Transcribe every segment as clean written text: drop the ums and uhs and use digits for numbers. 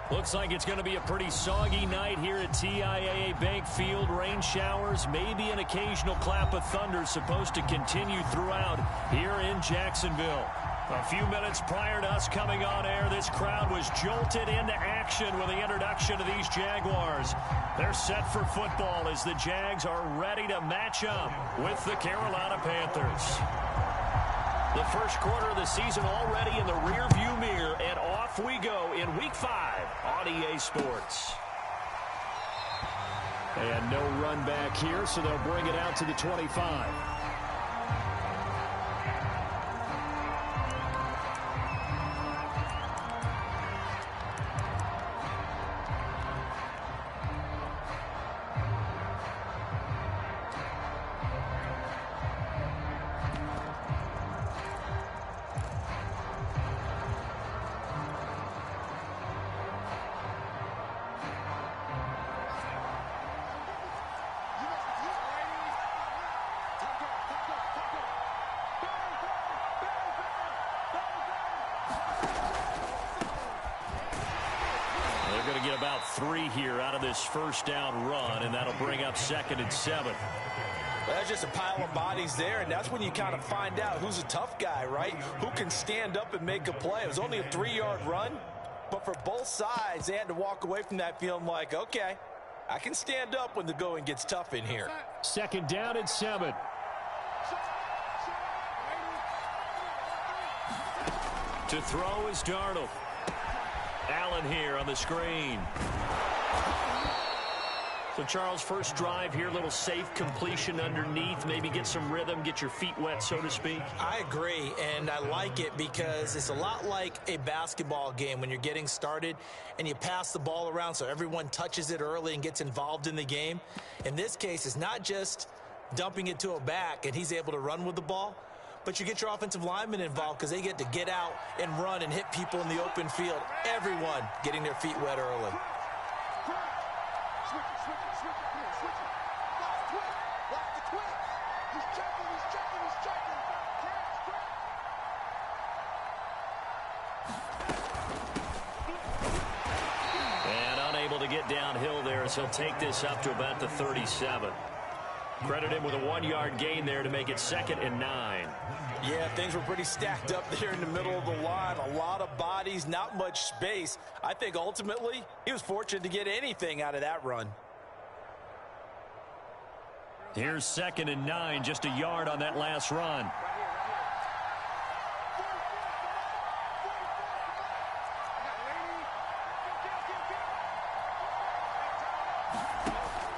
Looks like it's going to be a pretty soggy night here at TIAA Bank Field. Rain showers, maybe an occasional clap of thunder supposed to continue throughout here in Jacksonville. A few minutes prior to us coming on air, this crowd was jolted into action with the introduction of these Jaguars. They're set for football as the Jags are ready to match up with the Carolina Panthers. The first quarter of the season already in the rearview mirror, and off we go in Week 5 on EA Sports. And no run back here, so they'll bring it out to the 25. About 3 here out of this first down run, and that'll bring up 2nd and 7. There's just a pile of bodies there, and that's when you kind of find out who's a tough guy, right? Who can stand up and make a play. It was only a 3-yard run, but for both sides, they had to walk away from that feeling like, okay, I can stand up when the going gets tough in here. 2nd down and 7. To throw is Darnold. Allen here on the screen. So, Charles, first drive here, little safe completion underneath, maybe get some rhythm, get your feet wet, so to speak. I agree, and I like it because it's a lot like a basketball game when you're getting started and you pass the ball around so everyone touches it early and gets involved in the game. In this case, it's not just dumping it to a back and he's able to run with the ball, but you get your offensive linemen involved because they get to get out and run and hit people in the open field. Everyone getting their feet wet early. And unable to get downhill there as he'll take this up to about the 37. Credit him with a 1-yard gain there to make it 2nd and 9. Yeah, things were pretty stacked up there in the middle of the line. A lot of bodies, not much space. I think ultimately he was fortunate to get anything out of that run. Here's 2nd and 9, just a yard on that last run.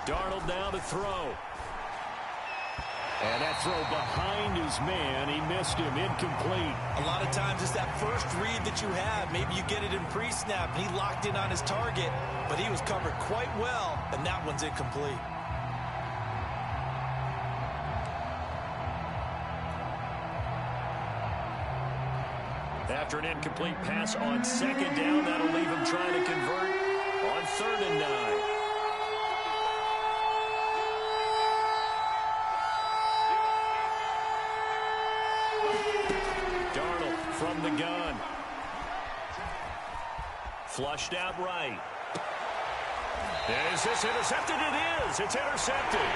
Darnold now to throw. And that throw behind his man, he missed him, incomplete. A lot of times it's that first read that you have. Maybe you get it in pre-snap, and he locked in on his target, but he was covered quite well, and that one's incomplete. After an incomplete pass on 2nd down, that'll leave him trying to convert on 3rd and 9. From the gun. Flushed out right. Is this intercepted? It is. It's intercepted.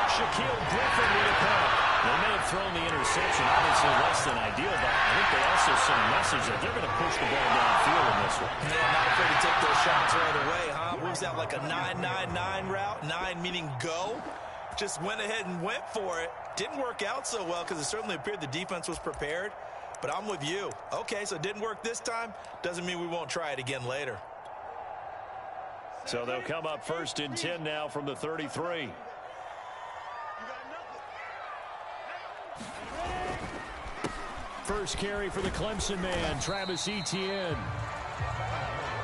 Shaquille Griffin with a punt. They may have thrown the interception, obviously less than ideal, but I think they also sent a message that they're going to push the ball downfield in this one. Yeah, not afraid to take those shots right away, huh? Moves out like a 9-9-9 route. 9 meaning go. Just went ahead and went for it. Didn't work out so well because it certainly appeared the defense was prepared. But I'm with you. Okay, so it didn't work this time. Doesn't mean we won't try it again later. So they'll come up 1st and 10 now from the 33. First carry for the Clemson man, Travis Etienne.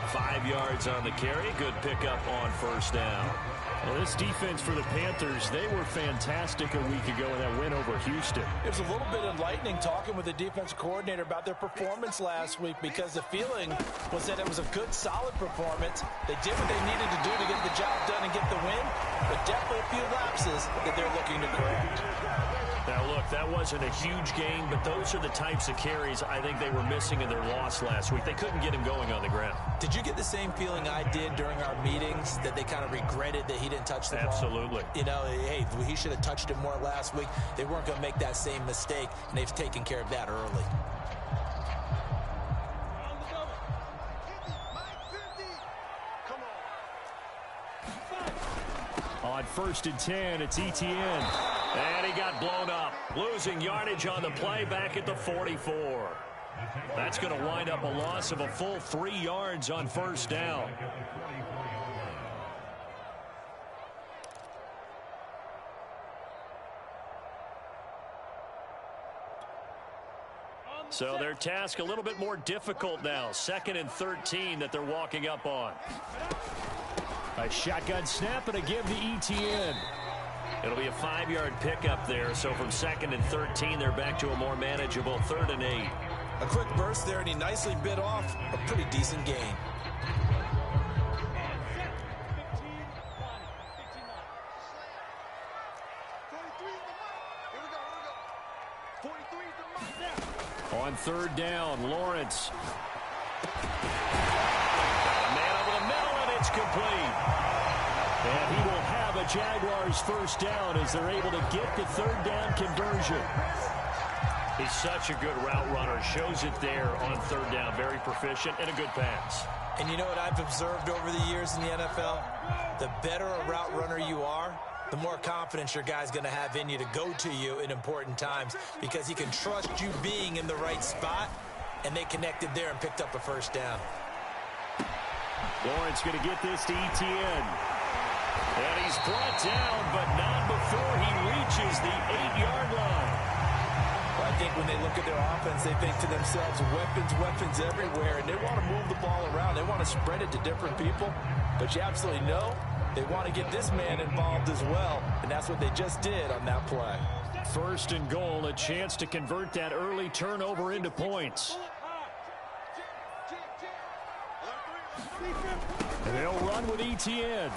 5 yards on the carry. Good pickup on 1st down. Well, this defense for the Panthers, they were fantastic a week ago in that win over Houston. It was a little bit enlightening talking with the defensive coordinator about their performance last week because the feeling was that it was a good, solid performance. They did what they needed to do to get the job done and get the win, but definitely a few lapses that they're looking to correct. Now, look, That wasn't a huge gain, but those are the types of carries I think they were missing in their loss last week. They couldn't get him going on the ground. Did you get the same feeling I did during our meetings, that they kind of regretted that he didn't touch the ball? Absolutely. You know, hey, he should have touched it more last week. They weren't going to make that same mistake, and they've taken care of that early. On 1st and 10, it's Etienne. And he got blown up. Losing yardage on the play back at the 44. That's going to wind up a loss of a full 3 yards on 1st down. So their task a little bit more difficult now. 2nd and 13 that they're walking up on. A shotgun snap and a give to Etienne. It'll be a 5-yard pickup there. So from 2nd and 13, they're back to a more manageable 3rd and 8. A quick burst there, and he nicely bit off a pretty decent gain. On 3rd down, Lawrence. Man over the middle, and it's complete. And he will have a Jaguars 1st down as they're able to get the 3rd down conversion. He's such a good route runner. Shows it there on 3rd down. Very proficient and a good pass. And you know what I've observed over the years in the NFL? The better a route runner you are, the more confidence your guy's going to have in you to go to you in important times, because he can trust you being in the right spot, and they connected there and picked up a 1st down. Lawrence going to get this to Etienne. And he's brought down, but not before he reaches the 8-yard line. Well, I think when they look at their offense, they think to themselves, weapons everywhere, and they want to move the ball around. They want to spread it to different people, but you absolutely know they want to get this man involved as well, and that's what they just did on that play. 1st and goal, a chance to convert that early turnover into points. And they'll run with Etienne.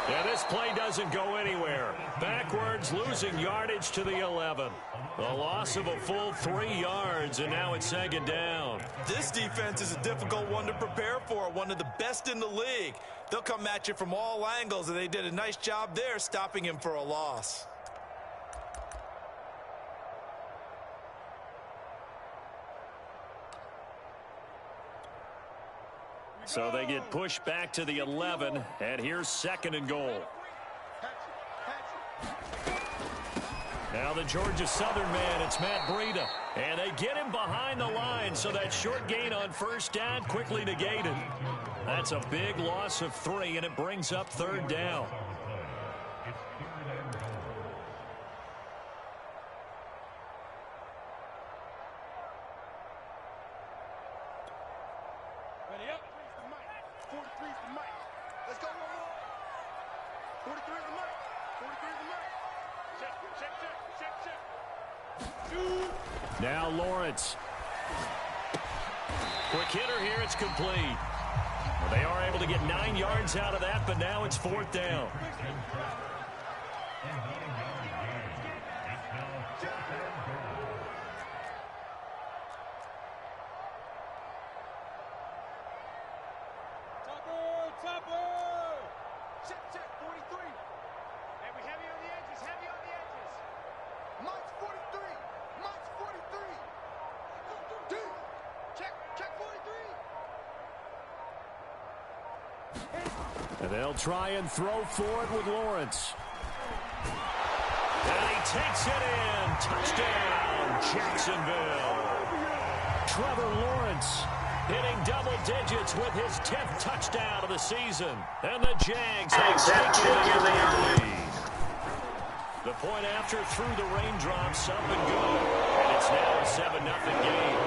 Yeah, this play doesn't go anywhere. Backwards, losing yardage to the 11. A loss of a full 3 yards, and now it's 2nd down. This defense is a difficult one to prepare for, one of the best in the league. They'll come at you from all angles, and they did a nice job there stopping him for a loss. So they get pushed back to the 11, and here's 2nd and goal. Now the Georgia Southern man, it's Matt Breida. And they get him behind the line, so that short gain on 1st down quickly negated. That's a big loss of 3, and it brings up 3rd down. Ready up. 43 is the mic. Let's go one more. 43 is the mic. 43 is the mic. Check. Now Lawrence. Quick hitter here, it's complete. Well, they are able to get 9 yards out of that, but now it's 4th down. Check, 43. And we heavy on the edges, Mike's 43. Mike's 43. Dude, check 43. And they'll try and throw for it with Lawrence. And he takes it in. Touchdown, Jacksonville. Trevor Lawrence hitting double digits with his 10th touchdown of the season. And the Jags have taken the lead. The point after through the raindrops, up and go. And it's now a 7-0 game.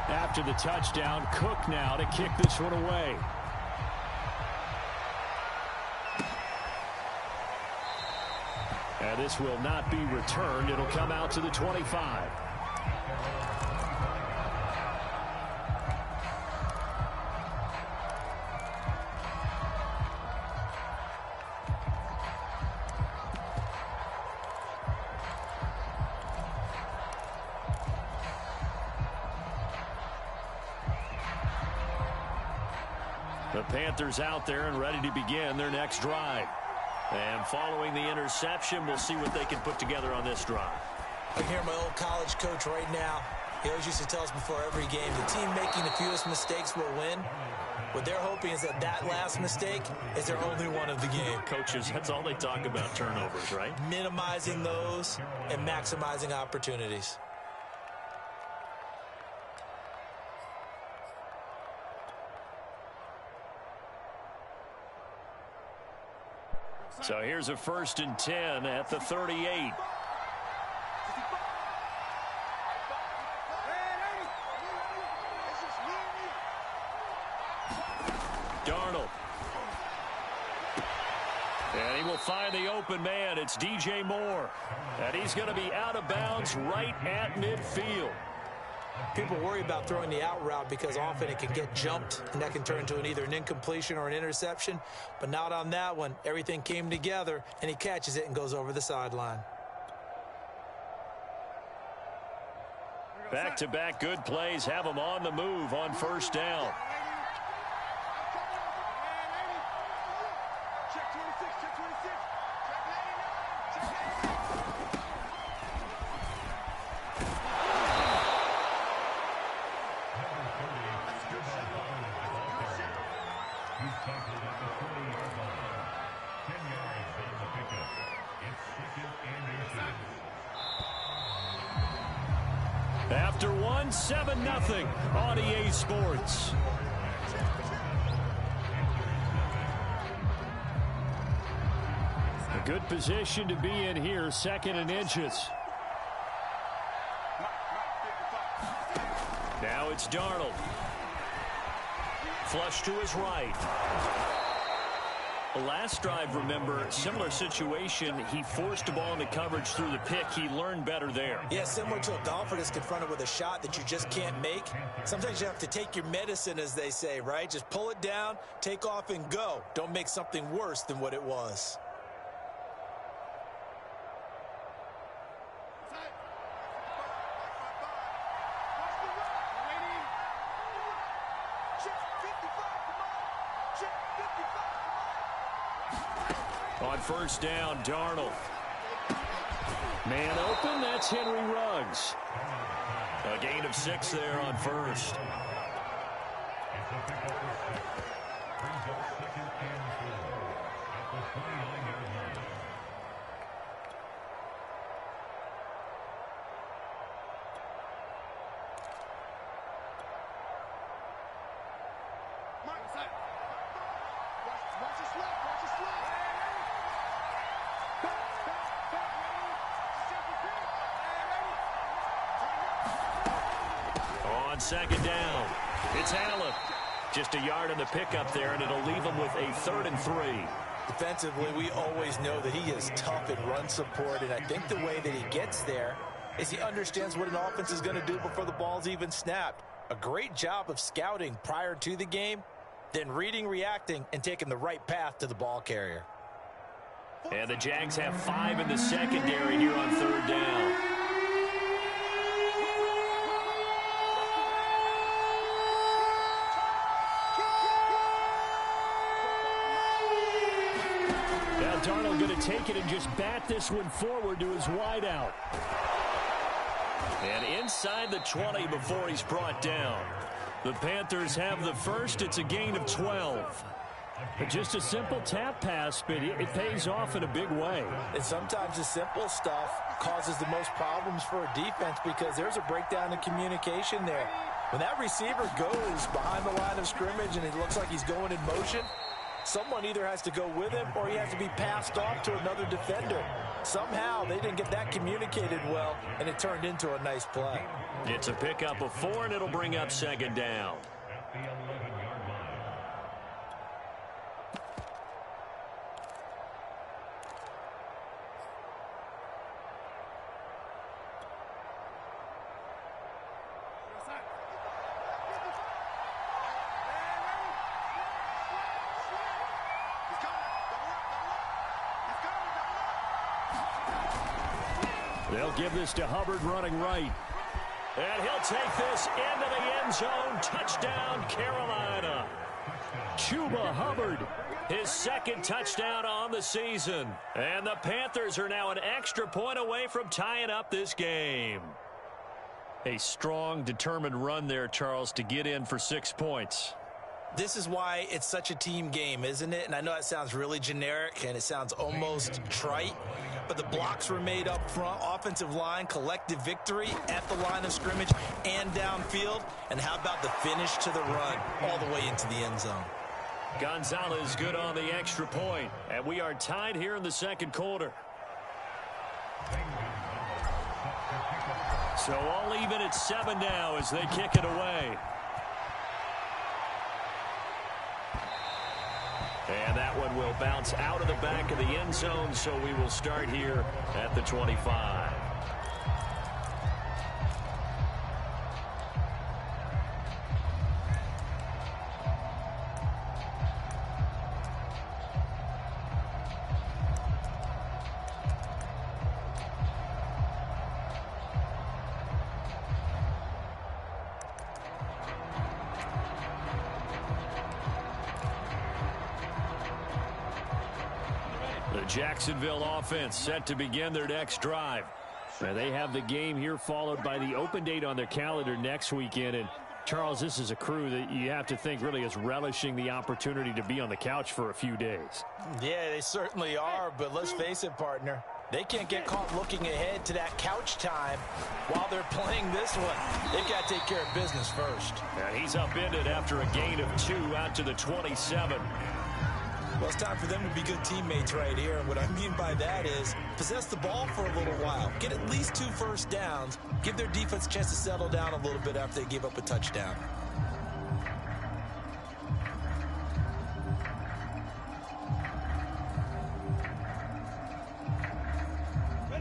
After the touchdown, Cook now to kick this one away. And this will not be returned. It'll come out to the 25. The Panthers out there and ready to begin their next drive. And following the interception, we'll see what they can put together on this drive. I hear my old college coach right now. He always used to tell us before every game, the team making the fewest mistakes will win. What they're hoping is that that last mistake is their only one of the game. Coaches, that's all they talk about, turnovers, right? Minimizing those and maximizing opportunities. So here's a 1st and 10 at the 38. Darnold. And he will find the open man. It's DJ Moore. And he's going to be out of bounds right at midfield. People worry about throwing the out route because often it can get jumped, and that can turn into either an incompletion or an interception. But not on that one. Everything came together, and he catches it and goes over the sideline. Back-to-back good plays have him on the move on 1st down. Check 26, check 26. Check 89, check 89. After one, 7-0 on EA Sports. A good position to be in here, 2nd and inches. Now it's Darnold. Flush to his right. The last drive, remember, similar situation. He forced the ball into coverage through the pick. He learned better there. Yeah, similar to a golfer that's confronted with a shot that you just can't make. Sometimes you have to take your medicine, as they say, right? Just pull it down, take off, and go. Don't make something worse than what it was. On 1st down, Darnold. Man open, that's Henry Ruggs. A gain of 6 there on 1st. Watch your slip, watch your slip. On 2nd down, it's Allen. Just a yard on the pickup there, and it'll leave him with a 3rd and 3. Defensively, we always know that he is tough in run support, and I think the way that he gets there is he understands what an offense is going to do before the ball's even snapped. A great job of scouting prior to the game, then reading, reacting, and taking the right path to the ball carrier. And the Jags have 5 in the secondary here on 3rd down. Now Darnold going to take it and just bat this one forward to his wideout. And inside the 20 before he's brought down. The Panthers have the first. It's a gain of 12. But just a simple tap pass, but it pays off in a big way. And sometimes the simple stuff causes the most problems for a defense because there's a breakdown in communication there. When that receiver goes behind the line of scrimmage and it looks like he's going in motion, someone either has to go with him or he has to be passed off to another defender. Somehow they didn't get that communicated well, and it turned into a nice play. It's a pickup of 4, and it'll bring up 2nd down. They'll give this to Hubbard running right. And he'll take this into the end zone. Touchdown, Carolina. Chuba Hubbard, his second touchdown on the season. And the Panthers are now an extra point away from tying up this game. A strong, determined run there, Charles, to get in for 6 points. This is why it's such a team game, isn't it? And I know that sounds really generic and it sounds almost trite, but the blocks were made up front, offensive line, collective victory at the line of scrimmage and downfield. And how about the finish to the run all the way into the end zone? Gonzalez good on the extra point, and we are tied here in the second quarter. So all even at 7 now as they kick it away. And that one will bounce out of the back of the end zone, so we will start here at the 25. Jacksonville offense set to begin their next drive. They have the game here followed by the open date on their calendar next weekend. And Charles, this is a crew that you have to think really is relishing the opportunity to be on the couch for a few days. Yeah, they certainly are, but let's face it, partner. They can't get caught looking ahead to that couch time while they're playing this one. They've got to take care of business first. And he's upended after a gain of 2 out to the 27. Well, it's time for them to be good teammates right here. And what I mean by that is possess the ball for a little while. Get at least 2 first downs. Give their defense a chance to settle down a little bit after they give up a touchdown.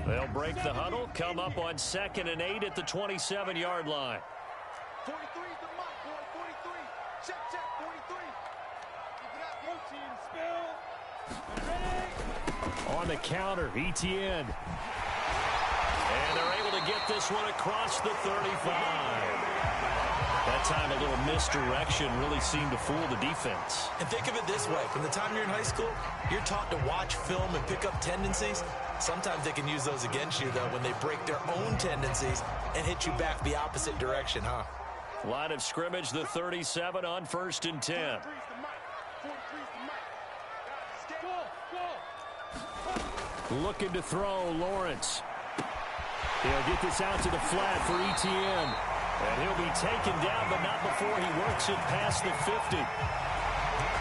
They'll break the huddle, come up on 2nd and 8 at the 27-yard line. 43 is the mark, boy. 43. Check, 43. On the counter, Etienne. And they're able to get this one across the 35. That time a little misdirection really seemed to fool the defense. And think of it this way. From the time you're in high school, you're taught to watch film and pick up tendencies. Sometimes they can use those against you, though, when they break their own tendencies and hit you back the opposite direction, huh? Line of scrimmage, the 37 on 1st and 10. Looking to throw, Lawrence. He'll get this out to the flat for Etienne. And he'll be taken down, but not before he works it past the 50.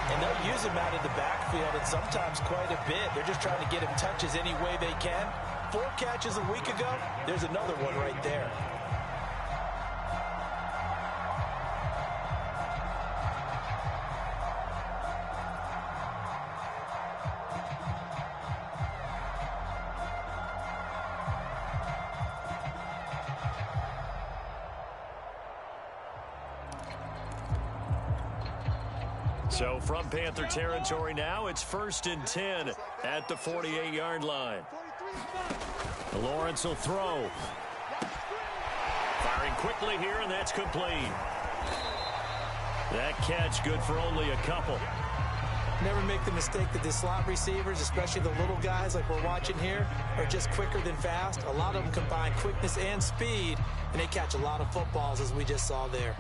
And they'll use him out of the backfield, and sometimes quite a bit. They're just trying to get him touches any way they can. 4 catches a week ago. There's another one right there. So from Panther territory now, it's 1st and 10 at the 48-yard line. Lawrence will throw. Firing quickly here, and that's complete. That catch good for only a couple. Never make the mistake that the slot receivers, especially the little guys like we're watching here, are just quicker than fast. A lot of them combine quickness and speed, and they catch a lot of footballs, as we just saw there.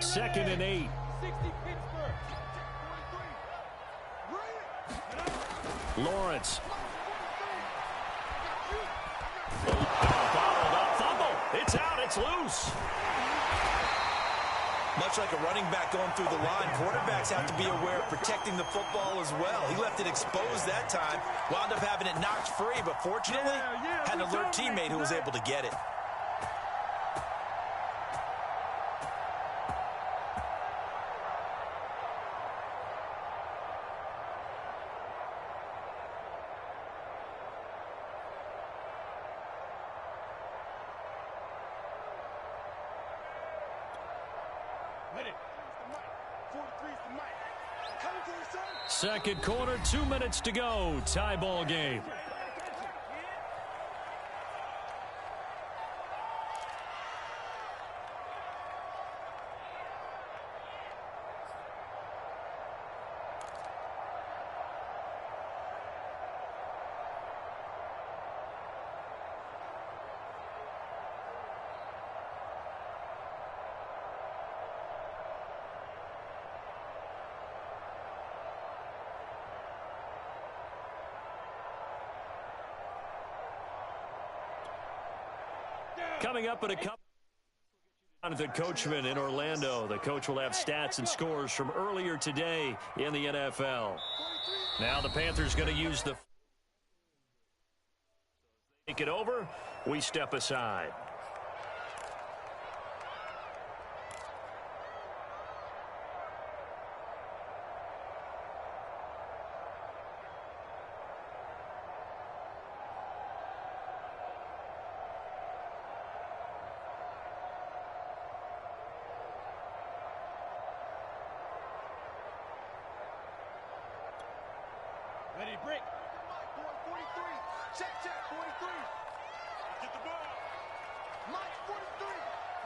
Second and 8. Lawrence. Fumble. It's out. It's loose. Much like a running back going through the line, quarterbacks have to be aware of protecting the football as well. He left it exposed that time, wound up having it knocked free, but fortunately, had an alert teammate who was able to get it. Second quarter, 2 minutes to go. Tie ball game. Coming up in a couple the coachman in Orlando. The coach will have stats and scores from earlier today in the NFL. Now the Panthers going to use the take it over. We step aside. Ready, break. 43. Check, 43. Get the ball. Mike, 43.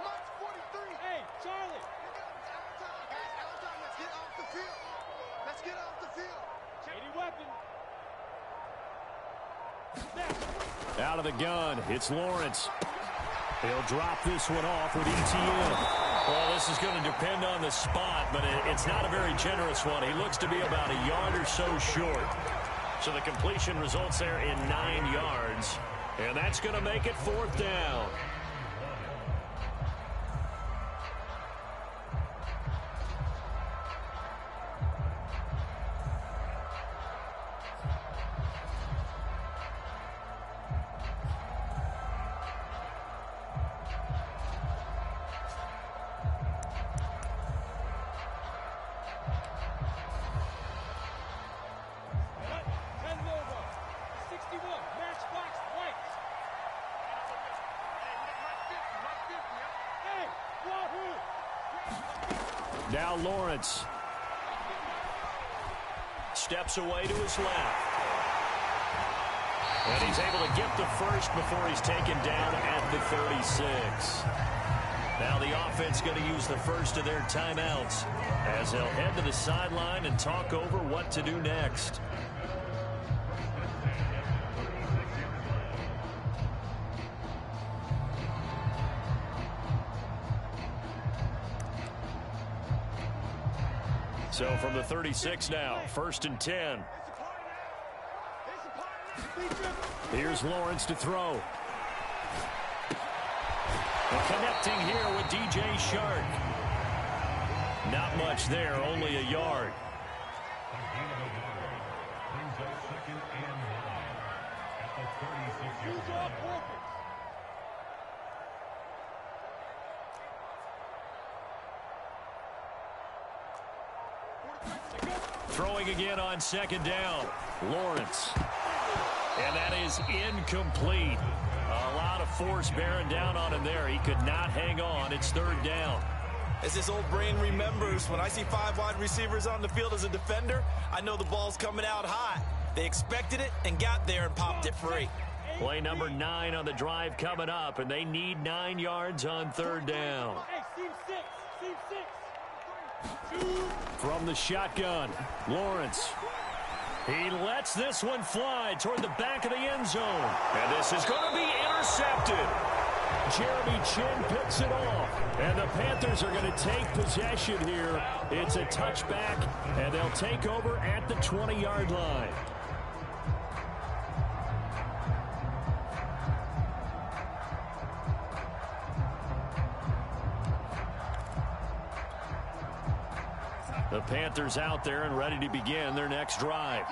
Mike, 43. Hey, Charlie. Out time. Let's get off the field. Let's get off the field. Shady weapon. Out of the gun, it's Lawrence. He'll drop this one off with ETN. Well, this is going to depend on the spot, but it's not a very generous one. He looks to be about a yard or so short. So the completion results there in 9 yards. And that's going to make it 4th down. Now Lawrence steps away to his left. And he's able to get the first before he's taken down at the 36. Now the offense going to use the first of their timeouts as they'll head to the sideline and talk over what to do next. So from the 36 now, 1st and 10. Here's Lawrence to throw. And connecting here with DJ Shark. Not much there, only a yard. Throwing again on 2nd down. Lawrence. And that is incomplete. A lot of force bearing down on him there. He could not hang on. It's 3rd down. As his old brain remembers, when I see 5 wide receivers on the field as a defender, I know the ball's coming out hot. They expected it and got there and popped it free. Play number 9 on the drive coming up, and they need 9 yards on 3rd down. From the shotgun, Lawrence. He lets this one fly toward the back of the end zone. And this is going to be intercepted. Jeremy Chin picks it off. And the Panthers are going to take possession here. It's a touchback, and they'll take over at the 20-yard line. The Panthers out there and ready to begin their next drive.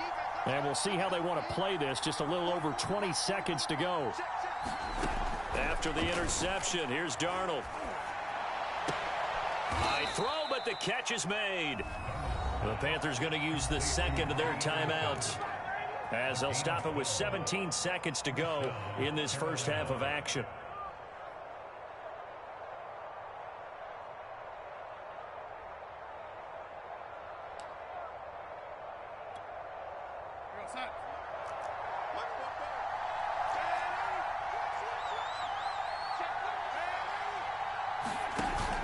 And we'll see how they want to play this. Just a little over 20 seconds to go. After the interception, here's Darnold. High throw, but the catch is made. The Panthers going to use the second of their timeouts as they'll stop it with 17 seconds to go in this first half of action.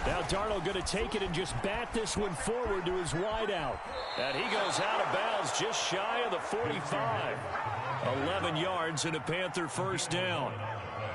Now Darnold going to take it and just bat this one forward to his wideout. And he goes out of bounds just shy of the 45. 11 yards and a Panther first down.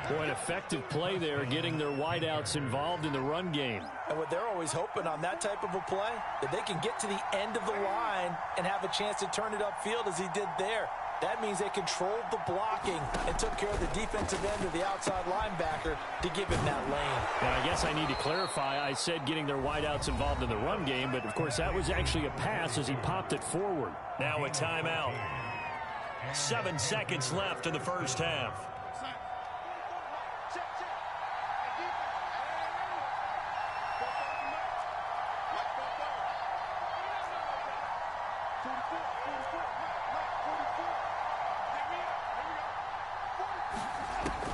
Boy, an effective play there, getting their wideouts involved in the run game. And what they're always hoping on that type of a play, that they can get to the end of the line and have a chance to turn it upfield as he did there. That means they controlled the blocking and took care of the defensive end of the outside linebacker to give him that lane. Now, I guess I need to clarify. I said getting their wideouts involved in the run game, but, of course, that was actually a pass as he popped it forward. Now a timeout. 7 seconds left in the first half.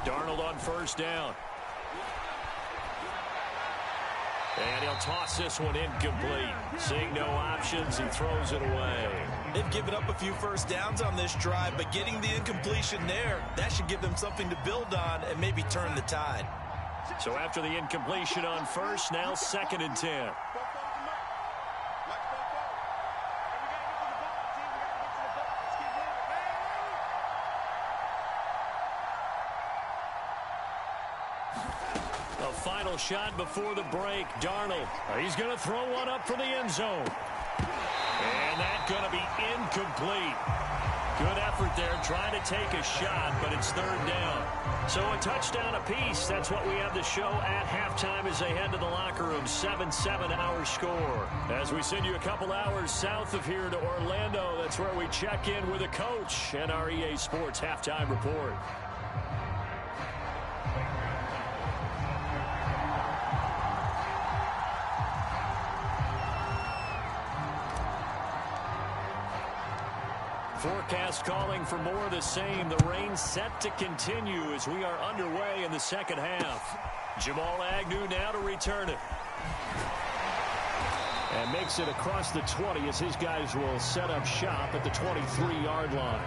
Darnold on first down. And he'll toss this one incomplete. Seeing no options, he throws it away. They've given up a few first downs on this drive, but getting the incompletion there, that should give them something to build on and maybe turn the tide. So after the incompletion on first, now 2nd and 10. Final shot before the break. Darnold, he's going to throw one up for the end zone. And that's going to be incomplete. Good effort there trying to take a shot, but it's 3rd down. So a touchdown apiece. That's what we have to show at halftime as they head to the locker room. 7-7 our score. As we send you a couple hours south of here to Orlando, that's where we check in with a coach and our EA Sports halftime report. Forecast calling for more of the same. The rain set to continue as we are underway in the second half. Jamal Agnew now to return it. And makes it across the 20 as his guys will set up shop at the 23-yard line.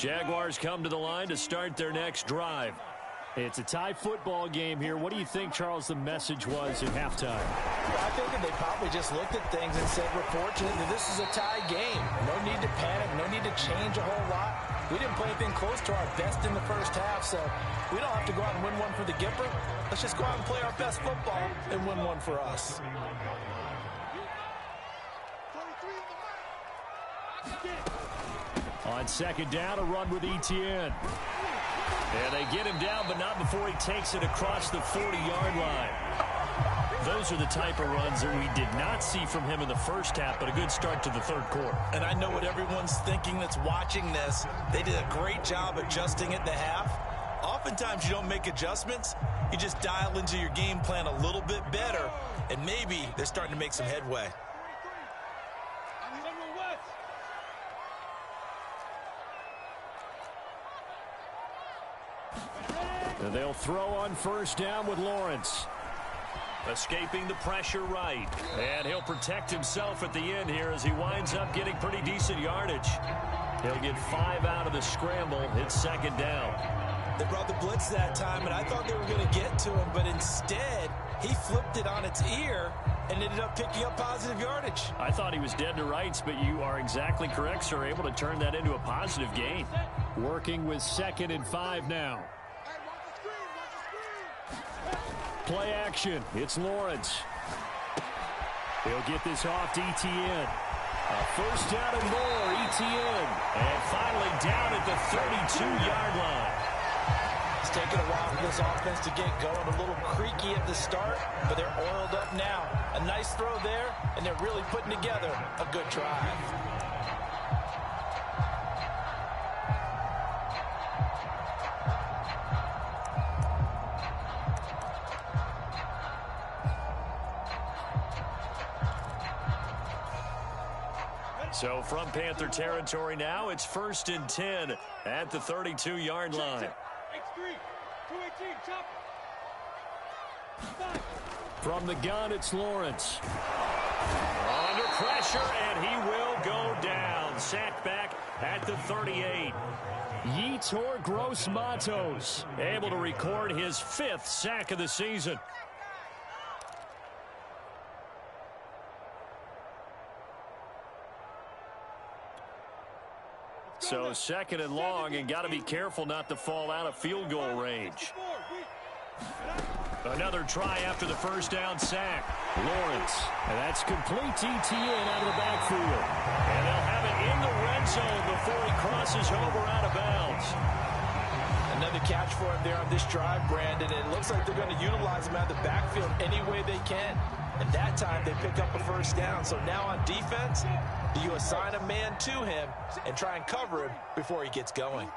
Jaguars come to the line to start their next drive. It's a tie football game here. What do you think, Charles, the message was at halftime? Well, I think that they probably just looked at things and said, we're fortunate that this is a tie game. No need to panic. No need to change a whole lot. We didn't play anything close to our best in the first half, so we don't have to go out and win one for the Gipper. Let's just go out and play our best football and win one for us. On second down, a run with Etienne. And they get him down, but not before he takes it across the 40-yard line. Those are the type of runs that we did not see from him in the first half, but a good start to the third quarter. And I know what everyone's thinking that's watching this. They did a great job adjusting at the half. Oftentimes you don't make adjustments. You just dial into your game plan a little bit better, and maybe they're starting to make some headway. And they'll throw on first down with Lawrence. Escaping the pressure right. And he'll protect himself at the end here as he winds up getting pretty decent yardage. He'll get 5 out of the scramble. It's second down. They brought the blitz that time, and I thought they were going to get to him, but instead, he flipped it on its ear and ended up picking up positive yardage. I thought he was dead to rights, but you are exactly correct, sir. Able to turn that into a positive gain. Working with 2nd and 5 now. Play action. It's Lawrence. He'll get this off to ETN. A first down and more, ETN. And finally down at the 32-yard line. It's taken a while for this offense to get going. A little creaky at the start, but they're oiled up now. A nice throw there, and they're really putting together a good drive. So from Panther territory now, it's 1st and 10 at the 32-yard line. From the gun, it's Lawrence. Under pressure, and he will go down. Sacked back at the 38. Yetur Gross-Matos able to record his 5th sack of the season. So 2nd and long, and got to be careful not to fall out of field goal range. Another try after the first down sack. Lawrence, and that's complete to ETN out of the backfield. And they'll have it in the red zone before he crosses over out of bounds. Another catch for him there on this drive, Brandon. And it looks like they're going to utilize him out of the backfield any way they can. And that time they pick up a first down. So now on defense, do you assign a man to him and try and cover him before he gets going?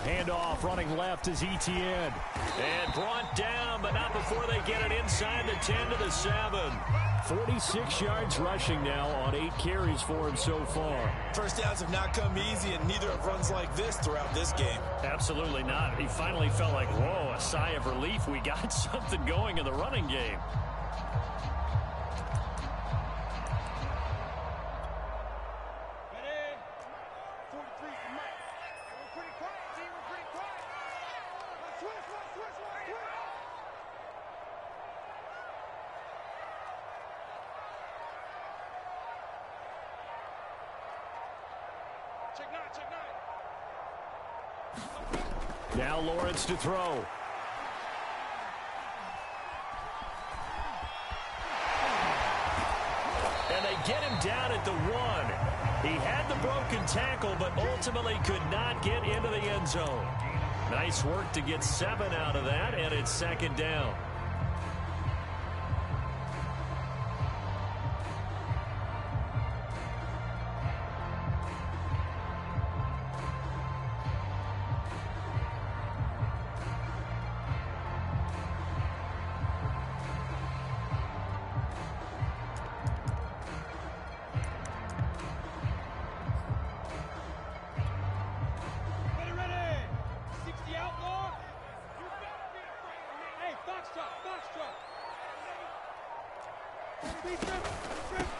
Handoff running left is ETN. And brought down, but not before they get it inside the 10 to the 7. 46 yards rushing now on 8 carries for him so far. First downs have not come easy, and neither have runs like this throughout this game. Absolutely not. He finally felt like, whoa, a sigh of relief. We got something going in the running game. Now Lawrence to throw. And they get him down at the 1. He had the broken tackle, but ultimately could not get into the end zone. Nice work to get 7 out of that, and it's 2nd down.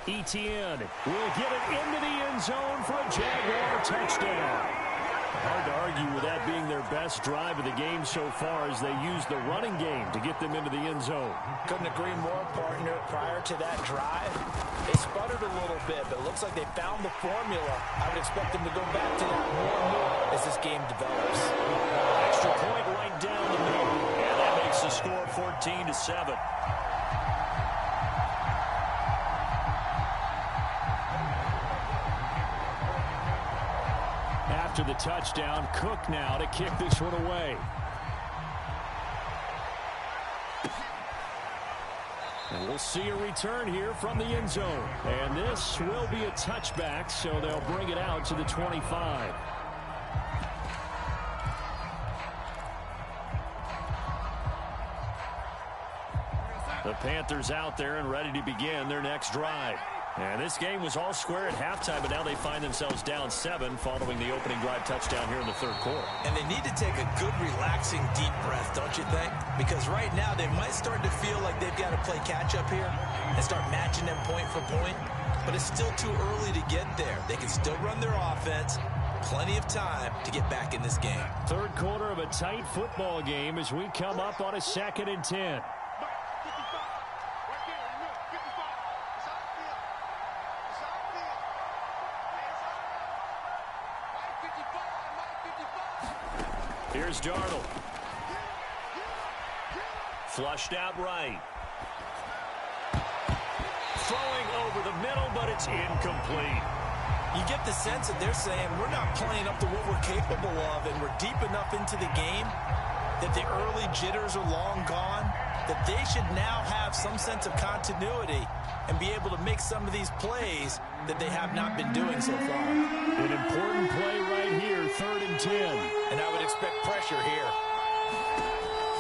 ETN will get it into the end zone for a Jaguar touchdown. Hard to argue with that being their best drive of the game so far as they use the running game to get them into the end zone. Couldn't agree more, partner. Prior to that drive, they sputtered a little bit, but it looks like they found the formula. I would expect them to go back to that more and more as this game develops. Extra point right down the middle, and that makes the score 14-7. After the touchdown, Cook now to kick this one away. And we'll see a return here from the end zone. And this will be a touchback, so they'll bring it out to the 25. The Panthers out there and ready to begin their next drive. And this game was all square at halftime, but now they find themselves down 7 following the opening drive touchdown here in the third quarter. And they need to take a good, relaxing, deep breath, don't you think? Because right now they might start to feel like they've got to play catch-up here and start matching them point for point. But it's still too early to get there. They can still run their offense. Plenty of time to get back in this game. Third quarter of a tight football game as we come up on a 2nd and 10. Here's Darnold. Flushed out right. Throwing over the middle, but it's incomplete. You get the sense that they're saying we're not playing up to what we're capable of, and we're deep enough into the game that the early jitters are long gone, that they should now have some sense of continuity and be able to make some of these plays that they have not been doing so far. An important play right here, 3rd and 10. And I would expect pressure here.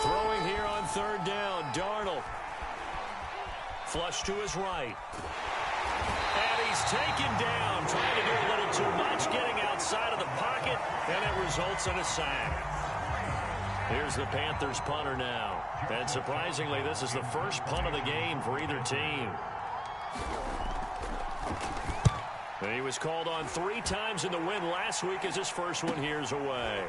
Throwing here on 3rd down, Darnold. Flush to his right. And he's taken down, trying to do a little too much, getting outside of the pocket, and it results in a sack. Here's the Panthers punter now. And surprisingly, this is the first punt of the game for either team. And he was called on 3 times in the win last week as his first one here's away.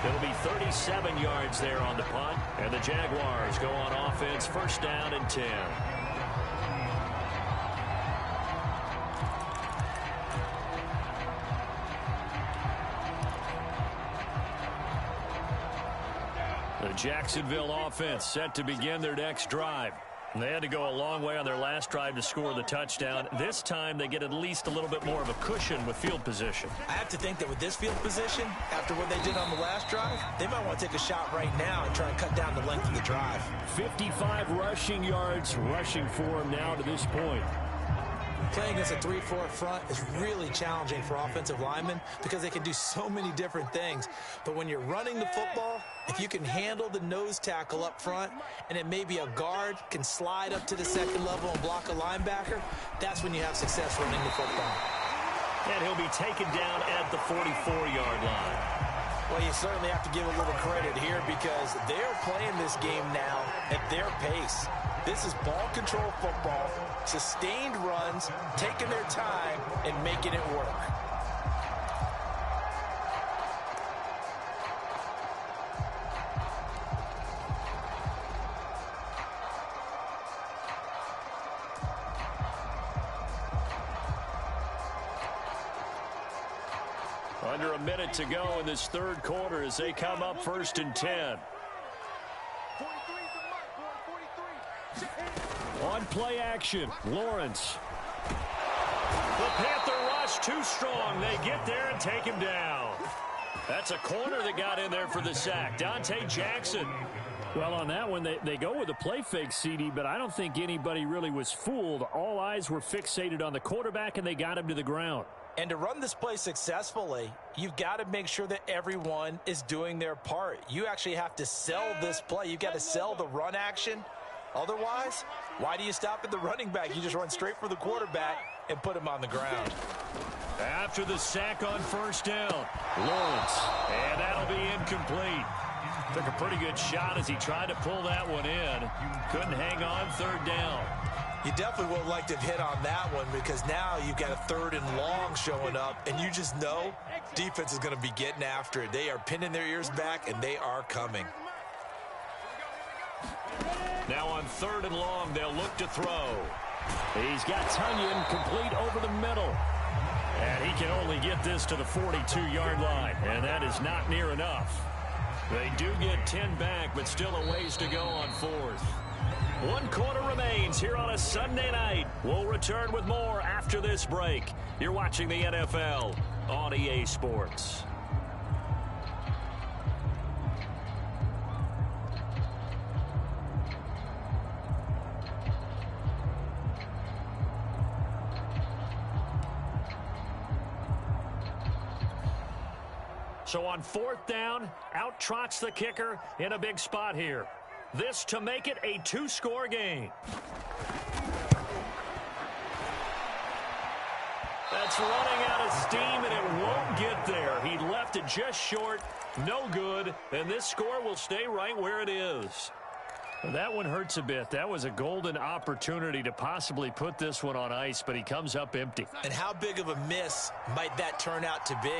It'll be 37 yards there on the punt. And the Jaguars go on offense, 1st down and 10. The Jacksonville offense set to begin their next drive. They had to go a long way on their last drive to score the touchdown. This time they get at least a little bit more of a cushion with field position. I have to think that with this field position, after what they did on the last drive, they might want to take a shot right now and try and cut down the length of the drive. 55 rushing yards rushing for him now to this point. Playing against a 3-4 front is really challenging for offensive linemen because they can do so many different things. But when you're running the football, if you can handle the nose tackle up front and it may be a guard can slide up to the 2nd level and block a linebacker, that's when you have success running the football. And he'll be taken down at the 44-yard line. Well, you certainly have to give a little credit here because they're playing this game now at their pace. This is ball control football, sustained runs, taking their time, and making it work. Under a minute to go in this third quarter as they come up 1st and 10. On play action, Lawrence. The Panther rush too strong. They get there and take him down. That's a corner that got in there for the sack. Dante Jackson. Well, on that one, they go with a play fake, CD, but I don't think anybody really was fooled. All eyes were fixated on the quarterback, and they got him to the ground. And to run this play successfully, you've got to make sure that everyone is doing their part. You actually have to sell this play. You've got to sell the run action. Otherwise, why do you stop at the running back? You just run straight for the quarterback and put him on the ground. After the sack on 1st down, Lawrence, and that'll be incomplete. Took a pretty good shot as he tried to pull that one in. Couldn't hang on 3rd down. You definitely would like to have hit on that one because now you've got a 3rd and long showing up, and you just know defense is going to be getting after it. They are pinning their ears back, and they are coming. Now on 3rd and long, they'll look to throw. He's got Tunyon complete over the middle. And he can only get this to the 42-yard line, and that is not near enough. They do get 10 back, but still a ways to go on 4th. 1 quarter remains here on a Sunday night. We'll return with more after this break. You're watching the NFL on EA Sports. So on 4th down, out trots the kicker in a big spot here. This to make it a 2-score game. It's running out of steam, and it won't get there. He left it just short. No good. And this score will stay right where it is. That one hurts a bit. That was a golden opportunity to possibly put this one on ice, but he comes up empty. And how big of a miss might that turn out to be?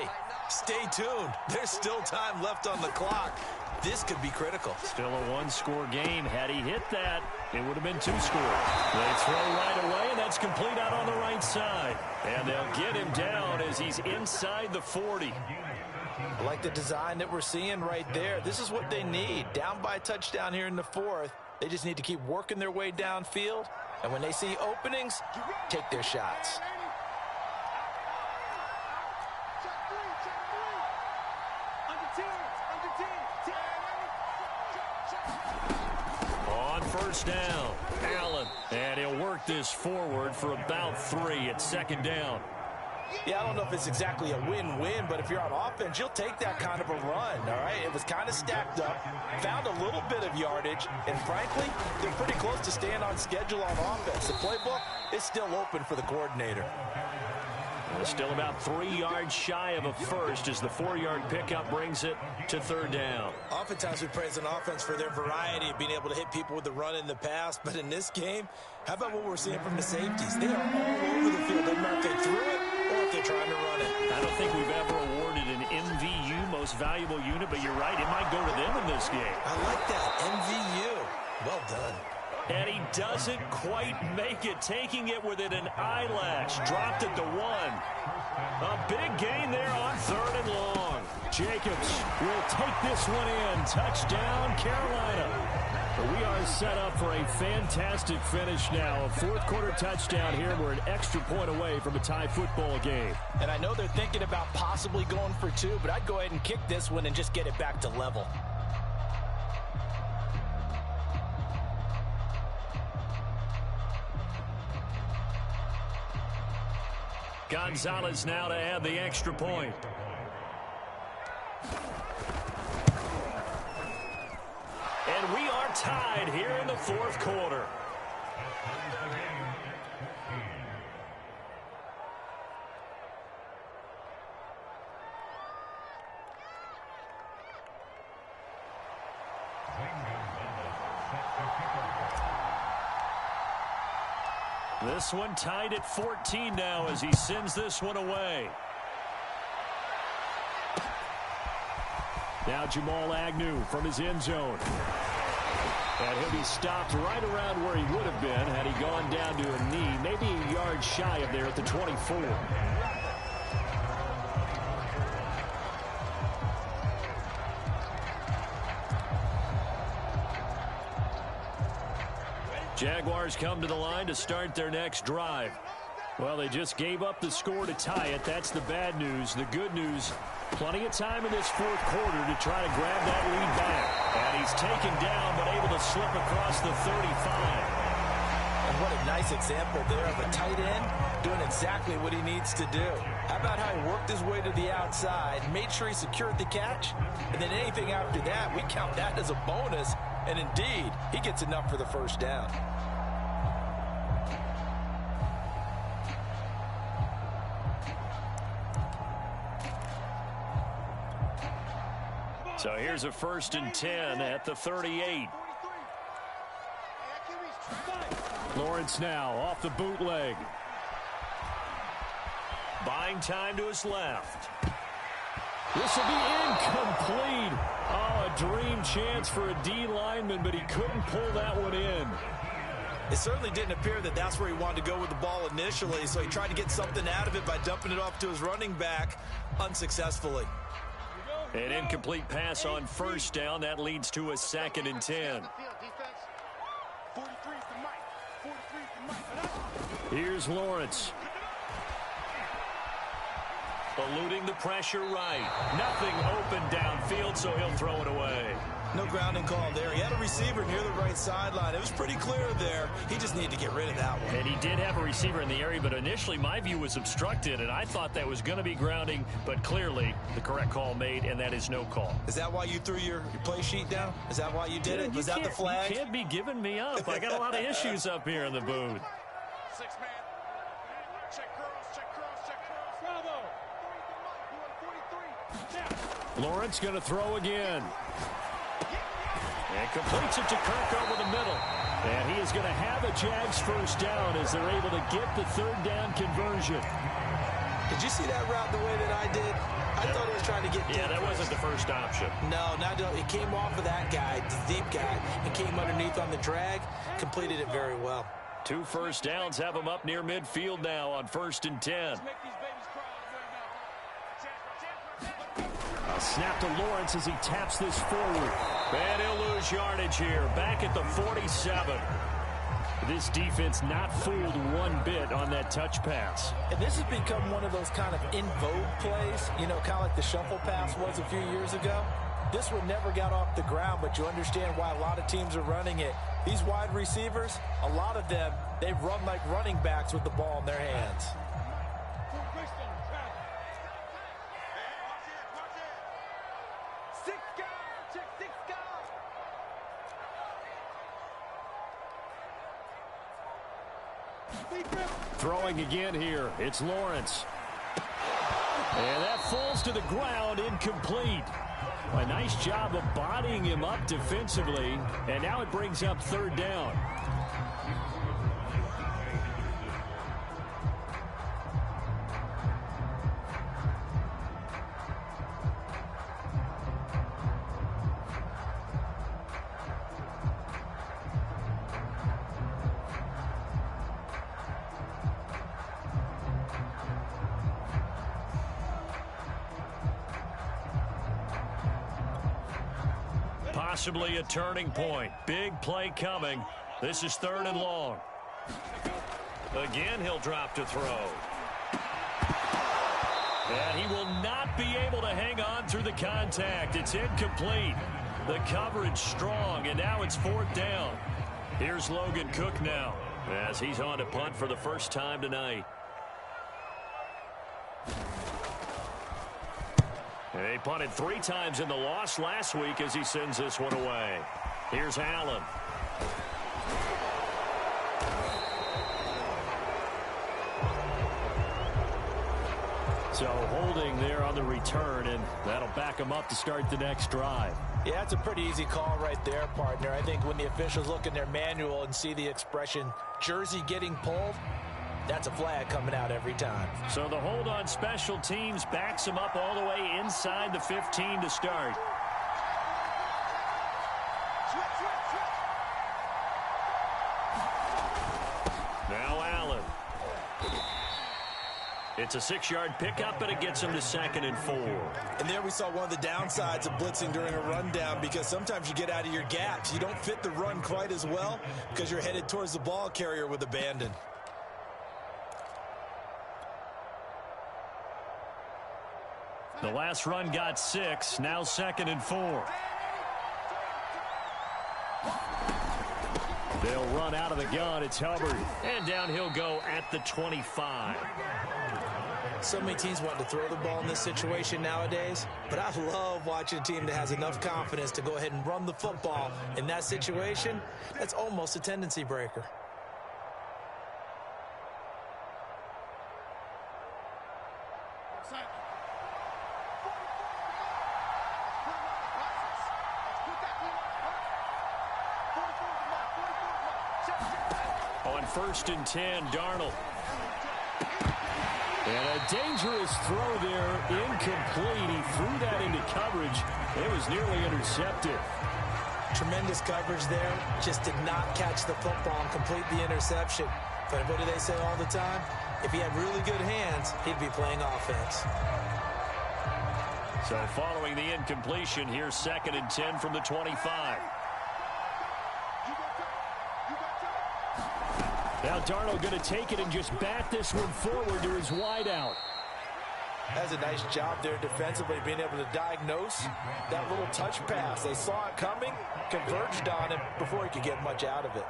Stay tuned. There's still time left on the clock. This could be critical. Still a one-score game. Had he hit that, it would have been 2 scores. They throw right away, and that's complete out on the right side. And they'll get him down as he's inside the 40. I like the design that we're seeing right there. This is what they need. Down by a touchdown here in the 4th. They just need to keep working their way downfield. And when they see openings, take their shots. On first down, Allen. And he'll work this forward for about 3 at second down. Yeah, I don't know if it's exactly a win-win, but if you're on offense, you'll take that kind of a run, all right? It was kind of stacked up, found a little bit of yardage, and frankly, they're pretty close to staying on schedule on offense. The playbook is still open for the coordinator. Still about 3 yards shy of a first as the 4-yard pickup brings it to third down. Oftentimes we praise an offense for their variety of being able to hit people with the run in the pass, but in this game, how about what we're seeing from the safeties? They are all over the field. Doesn't matter if they threw it or if they're trying to run it. I don't think we've ever awarded an MVU, most valuable unit, but you're right, it might go to them in this game. I like that, MVU. Well done. And he doesn't quite make it, taking it within an eyelash. Dropped it to 1. A big gain there on 3rd and long. Jacobs will take this one in. Touchdown, Carolina. We are set up for a fantastic finish now. A 4th quarter touchdown here. We're an extra point away from a tie football game. And I know they're thinking about possibly going for 2, but I'd go ahead and kick this one and just get it back to level. Gonzalez now to add the extra point. And we are tied here in the 4th quarter. This one tied at 14 now as he sends this one away. Now Jamal Agnew from his end zone. And he'll be stopped right around where he would have been had he gone down to a knee, maybe a yard shy of there at the 24. Jaguars come to the line to start their next drive. Well, they just gave up the score to tie it. That's the bad news. The good news, plenty of time in this 4th quarter to try to grab that lead back. And he's taken down, but able to slip across the 35. And what a nice example there of a tight end doing exactly what he needs to do. How about how he worked his way to the outside, made sure he secured the catch, and then anything after that, we count that as a bonus. And indeed, he gets enough for the first down. So here's a 1st and 10 at the 38. Lawrence now off the bootleg. Buying time to his left. This will be incomplete. Oh, a dream chance for a D lineman, but he couldn't pull that one in. It certainly didn't appear that that's where he wanted to go with the ball initially, so he tried to get something out of it by dumping it off to his running back unsuccessfully. An incomplete pass on 1st down. That leads to a 2nd and 10. Here's Lawrence. Eluding the pressure right. Nothing open downfield, so he'll throw it away. No grounding call there. He had a receiver near the right sideline. It was pretty clear there. He just needed to get rid of that one. And he did have a receiver in the area, but initially my view was obstructed, and I thought that was going to be grounding, but clearly the correct call made, and that is no call. Is that why you threw your play sheet down? Is that why you did it? Was that the flag? You can't be giving me up. I got a lot of issues up here in the booth. 6-man. Check cross, check cross, check cross. Lawrence going to throw again. And completes it to Kirk over the middle. And he is going to have a Jags first down as they're able to get the third down conversion. Did you see that route the way that I did? I thought he was trying to get deep. Yeah, that wasn't the first option. No, it came off of that guy, the deep guy, and came underneath on the drag. Completed it very well. 2 first downs have him up near midfield now on 1st and 10. A snap to Lawrence as he taps this forward. And he'll lose yardage here. Back at the 47. This defense not fooled one bit on that touch pass. And this has become one of those kind of in vogue plays, you know, kind of like the shuffle pass was a few years ago. This one never got off the ground, but you understand why a lot of teams are running it. These wide receivers, a lot of them, they run like running backs with the ball in their hands. Throwing again here. It's Lawrence. And that falls to the ground, incomplete. A nice job of bodying him up defensively. And now it brings up 3rd down. Possibly a turning point. Big play coming. This is 3rd and long. Again, he'll drop to throw. And he will not be able to hang on through the contact. It's incomplete. The coverage strong, and now it's 4th down. Here's Logan Cook now as he's on to punt for the first time tonight. He punted 3 times in the loss last week as he sends this one away. Here's Allen. So holding there on the return, and that'll back him up to start the next drive. Yeah, it's a pretty easy call right there, partner. I think when the officials look in their manual and see the expression jersey getting pulled, that's a flag coming out every time. So the hold on special teams backs him up all the way inside the 15 to start. Now Allen. It's a 6-yard pickup, but it gets him to 2nd and 4. And there we saw one of the downsides of blitzing during a rundown, because sometimes you get out of your gaps. You don't fit the run quite as well because you're headed towards the ball carrier with abandon. The last run got 6, now 2nd and 4. They'll run out of the gun. It's Hubbard. And down he'll go at the 25. So many teams want to throw the ball in this situation nowadays, but I love watching a team that has enough confidence to go ahead and run the football in that situation. That's almost a tendency breaker. On 1st and 10, Darnold. And a dangerous throw there, incomplete. He threw that into coverage. It was nearly intercepted. Tremendous coverage there. Just did not catch the football and complete the interception. But what do they say all the time? If he had really good hands, he'd be playing offense. So following the incompletion, here's 2nd and 10 from the 25. Now Darnold going to take it and just bat this one forward to his wideout. That's a nice job there defensively, being able to diagnose that little touch pass. They saw it coming, converged on him before he could get much out of it.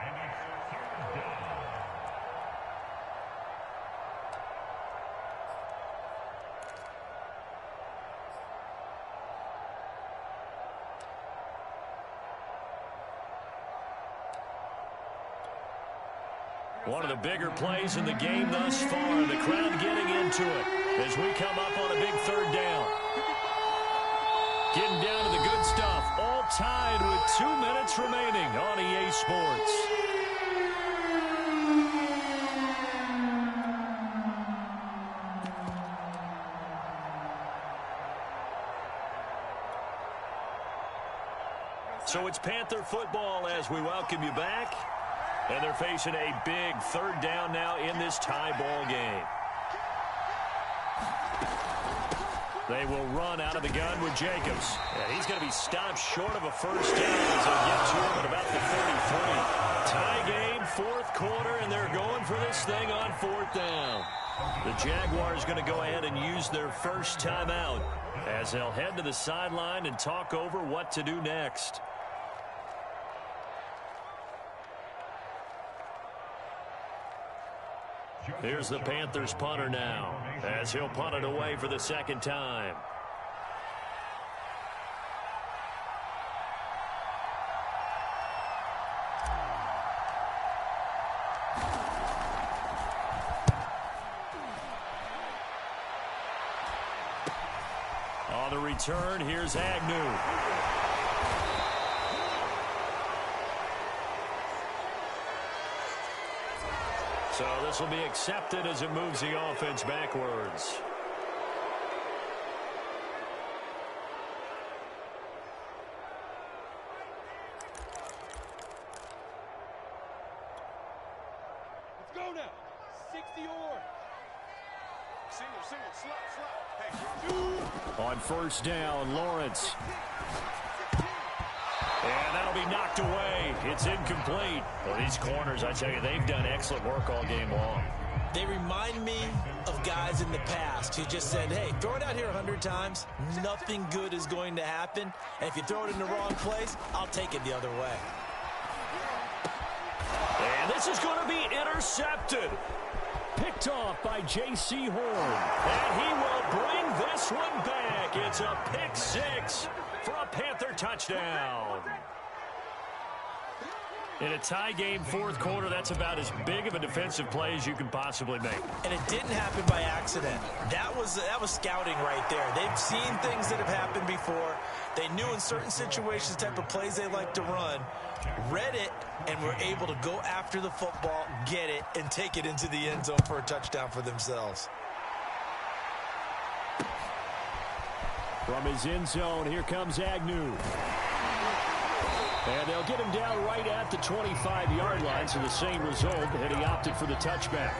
One of the bigger plays in the game thus far. The crowd getting into it as we come up on a big 3rd down. Getting down to the good stuff. All tied with 2 minutes remaining on EA Sports. So it's Panther football as we welcome you back. And they're facing a big 3rd down now in this tie ball game. They will run out of the gun with Jacobs. And he's going to be stopped short of a 1st down as they get to him at about the 33. Tie game, 4th quarter, and they're going for this thing on 4th down. The Jaguars going to go ahead and use their first timeout as they'll head to the sideline and talk over what to do next. Here's the Panthers punter now as he'll punt it away for the 2nd time. On the return, here's Agnew. So this will be accepted as it moves the offense backwards. Let's go now. 60 or. Single, slot. Hey, on 1st down, Lawrence. And that'll be knocked away. It's incomplete. Well, these corners, I tell you, they've done excellent work all game long. They remind me of guys in the past who just said, hey, throw it out here 100 times. Nothing good is going to happen. And if you throw it in the wrong place, I'll take it the other way. And this is going to be intercepted. Picked off by J.C. Horn. And he will bring this one back. It's a pick 6 for a Panther touchdown. In a tie game, 4th quarter, that's about as big of a defensive play as you can possibly make. And it didn't happen by accident. That was scouting right there. They've seen things that have happened before. They knew in certain situations the type of plays they like to run, read it, and were able to go after the football, get it, and take it into the end zone for a touchdown for themselves. From his end zone, here comes Agnew. And they'll get him down right at the 25-yard line, so the same result, and he opted for the touchback.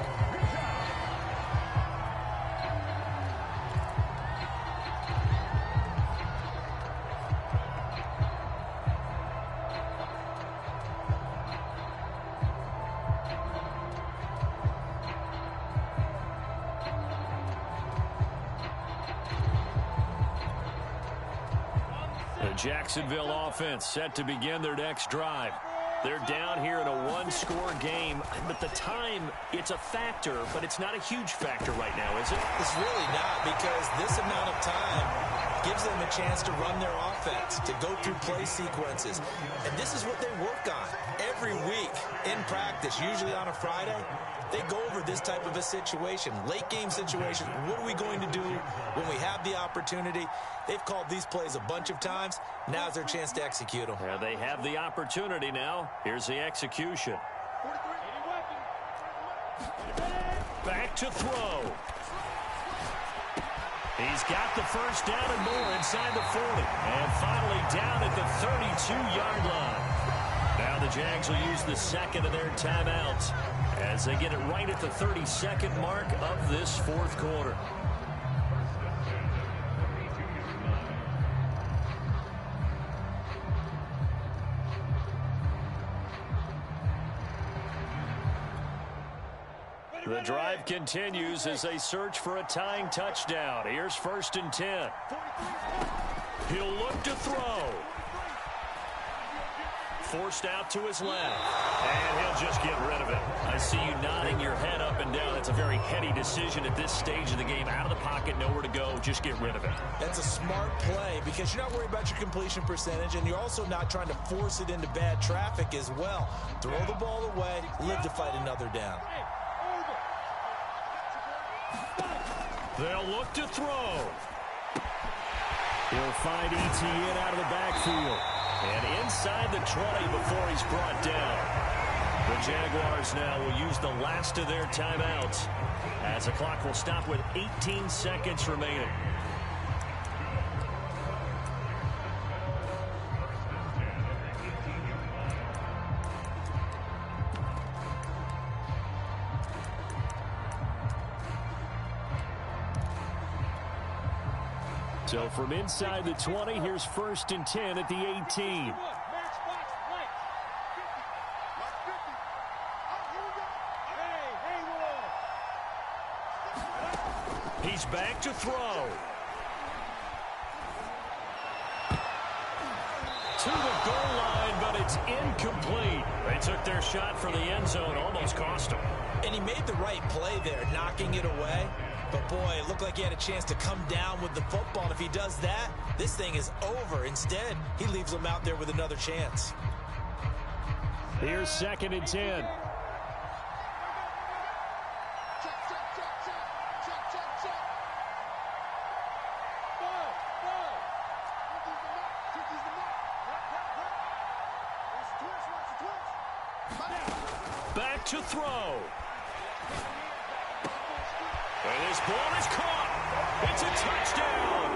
Jacksonville offense set to begin their next drive. They're down here in a 1-score game, but the time, it's a factor, but it's not a huge factor right now, is it? It's really not, because this amount of time gives them a chance to run their offense, to go through play sequences. And this is what they work on every week in practice, usually on a Friday. They go over this type of a situation, late game situation. What are we going to do when we have the opportunity? They've called these plays a bunch of times. Now's their chance to execute them. Yeah, they have the opportunity now. Here's the execution. Back to throw. He's got the 1st down and more inside the 40. And finally down at the 32-yard line. Now the Jags will use the 2nd of their timeouts as they get it right at the 32nd mark of this 4th quarter. The drive continues as they search for a tying touchdown. Here's 1st and 10. He'll look to throw. Forced out to his left. And he'll just get rid of it. I see you nodding your head up and down. That's a very heady decision at this stage of the game. Out of the pocket, nowhere to go. Just get rid of it. That's a smart play because you're not worried about your completion percentage, and you're also not trying to force it into bad traffic as well. Throw the ball away, live to fight another down. They'll look to throw. He'll find ETN out of the backfield. And inside the 20 before he's brought down. The Jaguars now will use the last of their timeouts as the clock will stop with 18 seconds remaining. So from inside the 20, here's 1st and 10 at the 18. He's back to throw. To the goal line, but it's incomplete. They took their shot for the end zone, almost cost him. And he made the right play there, knocking it away. But, boy, it looked like he had a chance to come down with the football. And if he does that, this thing is over. Instead, he leaves him out there with another chance. Here's 2nd and 10. Back to throw. And this ball is caught. It's a touchdown.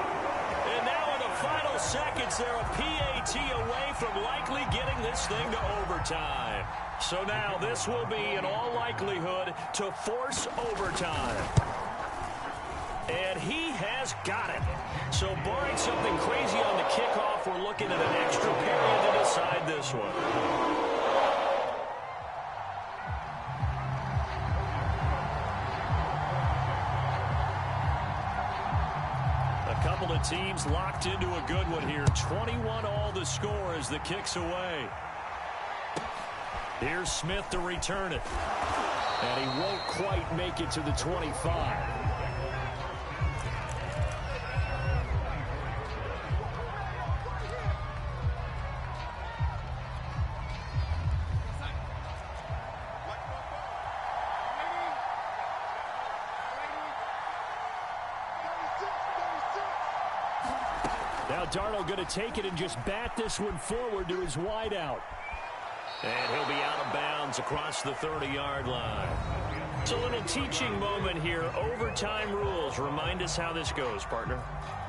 And now in the final seconds, they're a PAT away from likely getting this thing to overtime. So now this will be, in all likelihood, to force overtime. And he has got it. So barring something crazy on the kickoff, we're looking at an extra period to decide this one. Couple of teams locked into a good one here. 21 all the score as the kick's away. Here's Smith to return it. And he won't quite make it to the 25. Now Darnold going to take it and just bat this one forward to his wideout. And he'll be out of bounds across the 30-yard line. It's a little teaching moment here. Overtime rules. Remind us how this goes, partner.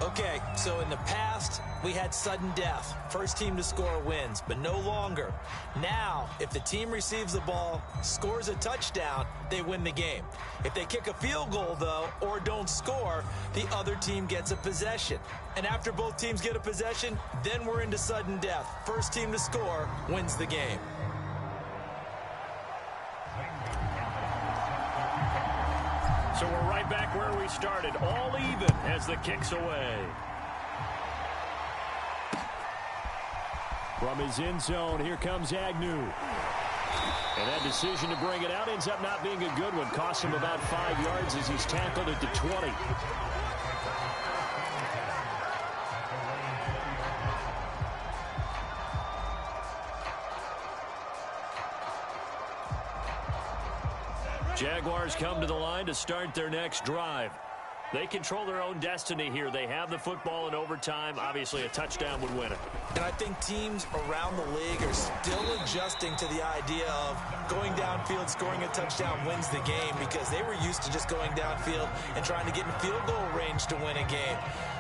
Okay, so in the past, we had sudden death. First team to score wins, but no longer. Now, if the team receives the ball, scores a touchdown, they win the game. If they kick a field goal, though, or don't score, the other team gets a possession. And after both teams get a possession, then we're into sudden death. First team to score wins the game. So we're right back where we started, all even as the kick's away. From his end zone, here comes Agnew. And that decision to bring it out ends up not being a good one. Costs him about 5 yards as he's tackled at the 20. Jaguars come to the line to start their next drive. They control their own destiny here. They have the football in overtime. Obviously, a touchdown would win it. And I think teams around the league are still adjusting to the idea of going downfield, scoring a touchdown wins the game, because they were used to just going downfield and trying to get in field goal range to win a game.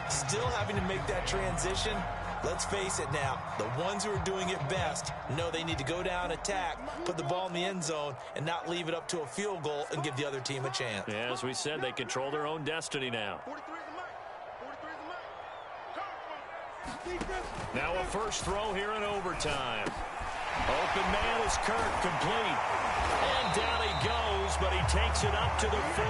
Still having to make that transition. Let's face it now, the ones who are doing it best know they need to go down, attack, put the ball in the end zone, and not leave it up to a field goal and give the other team a chance. Yeah, as we said, they control their own destiny now. Now a first throw here in overtime. Open man is Kirk, complete. And down he goes, but he takes it up to the 40.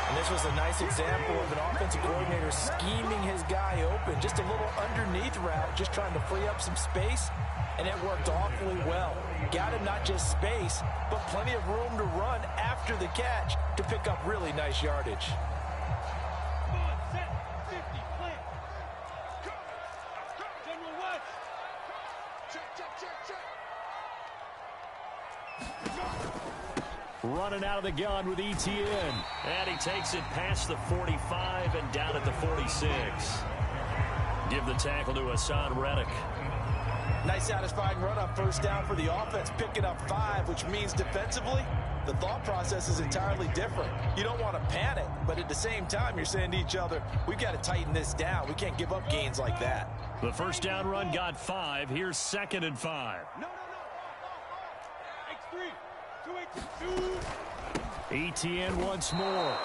And this was a nice example of an offensive coordinator scheming his guy open. Just a little underneath route, just trying to free up some space, and it worked awfully well. Got him not just space, but plenty of room to run after the catch to pick up really nice yardage. Running out of the gun with ETN. And he takes it past the 45 and down at the 46. Give the tackle to Hassan Reddick. Nice satisfying run on first down for the offense, picking up 5, which means defensively, the thought process is entirely different. You don't want to panic, but at the same time, you're saying to each other, we've got to tighten this down. We can't give up gains like that. The first down run got 5. Here's 2nd and 5. ETN once more.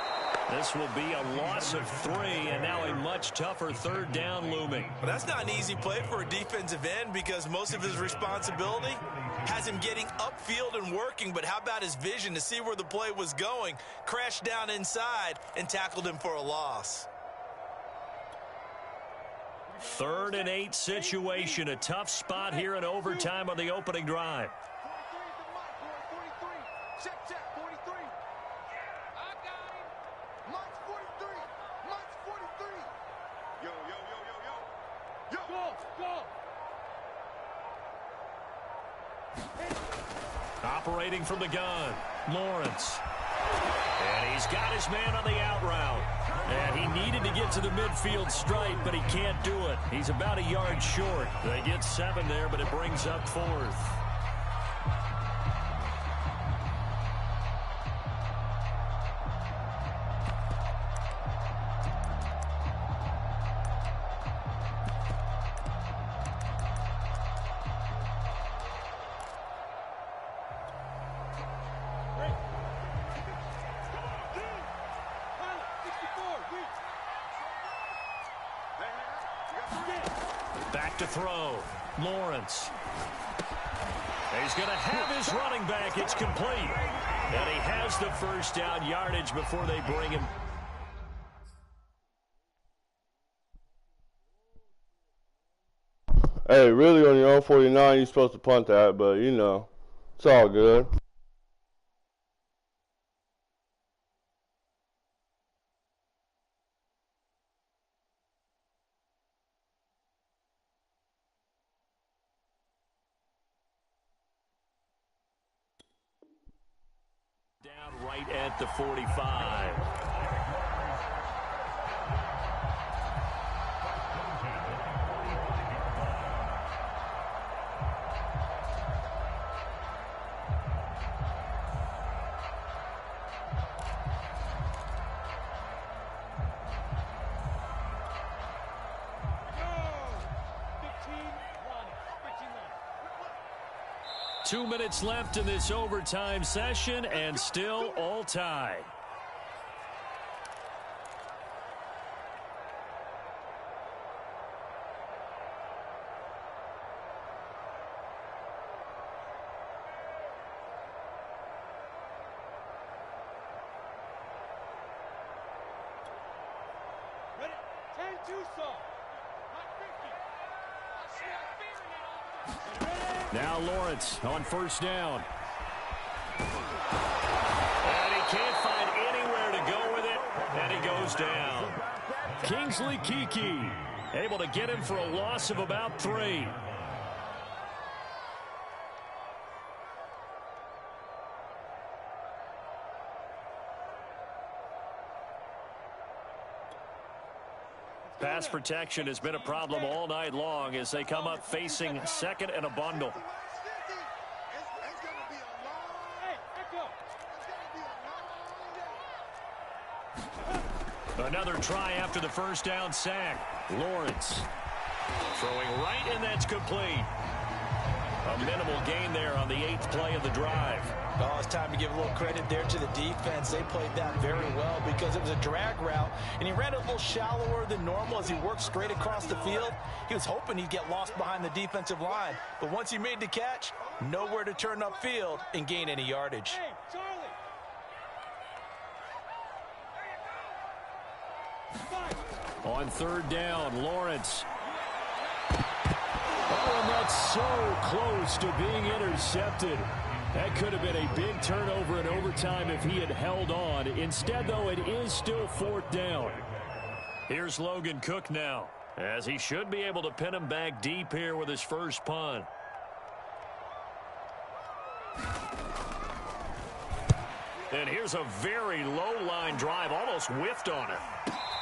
This will be a loss of 3, and now a much tougher 3rd down looming. But that's not an easy play for a defensive end because most of his responsibility has him getting upfield and working, but how about his vision to see where the play was going, crashed down inside, and tackled him for a loss. 3rd and 8 situation, a tough spot here in overtime on the opening drive. Operating from the gun, Lawrence. And he's got his man on the out route. And he needed to get to the midfield stripe, but he can't do it. He's about a yard short. They get 7 there, but it brings up 4th. Back to throw. Lawrence. He's going to have his running back. It's complete. And he has the first down yardage before they bring him. Hey, really on your own 49, you're supposed to punt that, but, you know, it's all good. Down right at the 45. Two minutes left in this overtime session, and still all tied. Ready? 10-2 saw. Now Lawrence on first down. And he can't find anywhere to go with it, and he goes down. Kingsley Keke able to get him for a loss of about 3. Pass protection has been a problem all night long as they come up facing 2nd and a bundle. Another try after the first down sack. Lawrence throwing right, and that's complete. A minimal gain there on the 8th play of the drive. Oh, it's time to give a little credit there to the defense. They played that very well because it was a drag route, and he ran a little shallower than normal as he worked straight across the field. He was hoping he'd get lost behind the defensive line, but once he made the catch, nowhere to turn upfield and gain any yardage. Hey, Charlie. On 3rd down, Lawrence. Oh, and that's so close to being intercepted. That could have been a big turnover in overtime if he had held on. Instead, though, it is still 4th down. Here's Logan Cook now, as he should be able to pin him back deep here with his first punt. And here's a very low line drive, almost whiffed on it.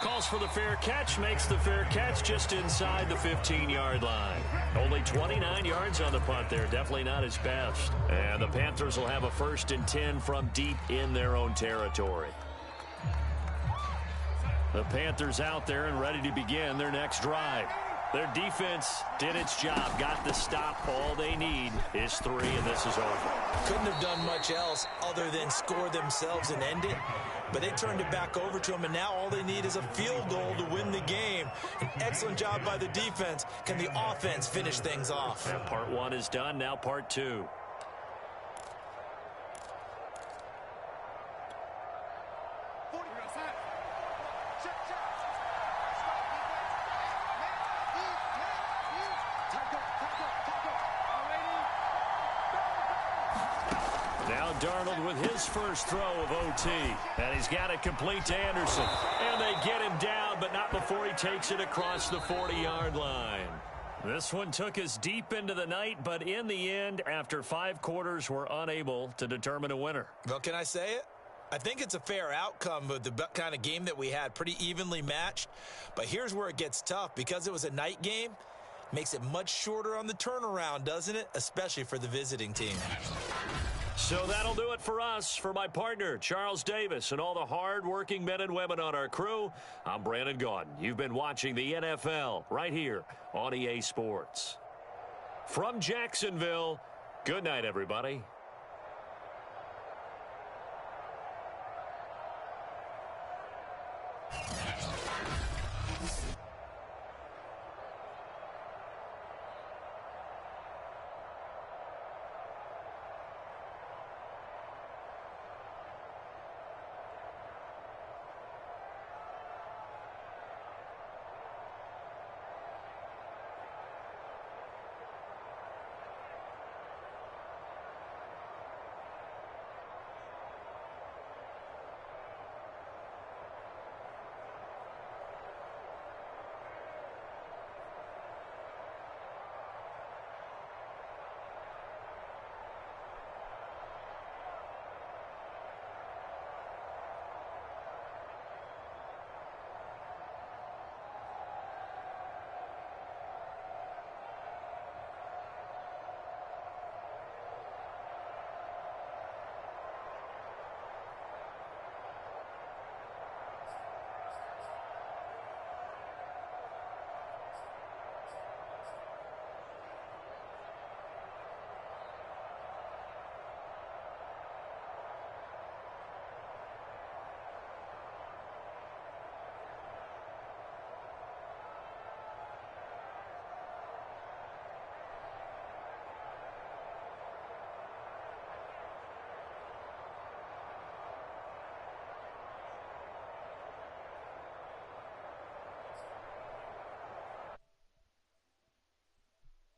Calls for the fair catch, makes the fair catch just inside the 15-yard line. Only 29 yards on the punt there. Definitely not his best. And the Panthers will have a 1st and 10 from deep in their own territory. The Panthers out there and ready to begin their next drive. Their defense did its job, got the stop. All they need is 3, and this is over. Couldn't have done much else other than score themselves and end it. But they turned it back over to them, and now all they need is a field goal to win the game. An excellent job by the defense. Can the offense finish things off? And part 1 is done. Now part 2. Now Darnold with his first throw of OT. And he's got it complete to Anderson. And they get him down, but not before he takes it across the 40-yard line. This one took us deep into the night, but in the end, after 5 quarters, we're unable to determine a winner. Well, can I say it? I think it's a fair outcome with the kind of game that we had, pretty evenly matched. But here's where it gets tough. Because it was a night game, makes it much shorter on the turnaround, doesn't it? Especially for the visiting team. So that'll do it for us. For my partner, Charles Davis, and all the hard-working men and women on our crew, I'm Brandon Gaudin. You've been watching the NFL right here on EA Sports. From Jacksonville, good night, everybody.